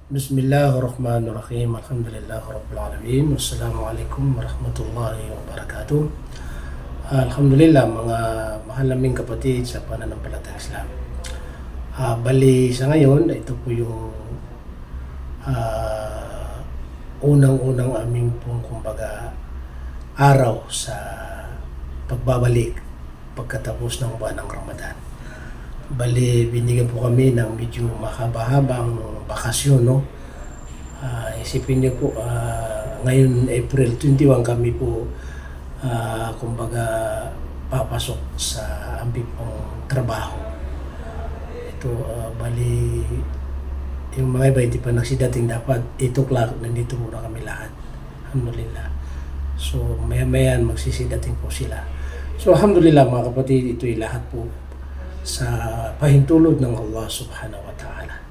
Bismillahirrahmanirrahim. Alhamdulillahirabbil alamin. Wassalamualaikum warahmatullahi wabarakatuh. Alhamdulillah mga mahal naming kapatid sa pananampalatayang Islam. Bali sa ngayon, ito po yung unang-unang aming pong kumbaga araw sa pagbabalik pagkatapos ng buwan ng Ramadan. Bali, binigyan po kami ng medyo mahaba-habang bakasyon, no? Isipin niyo po, ngayon April 21 kami po, kumbaga, papasok sa aming pong trabaho. Ito, bali, yung mga iba hindi pa nagsidating, dapat 8 o'clock, nandito muna kami lahat. Alhamdulillah. So, maya-maya magsisidating po sila. So, alhamdulillah mga kapatid, ito'y lahat po sa pahintulot ng Allah subhanahu wa ta'ala.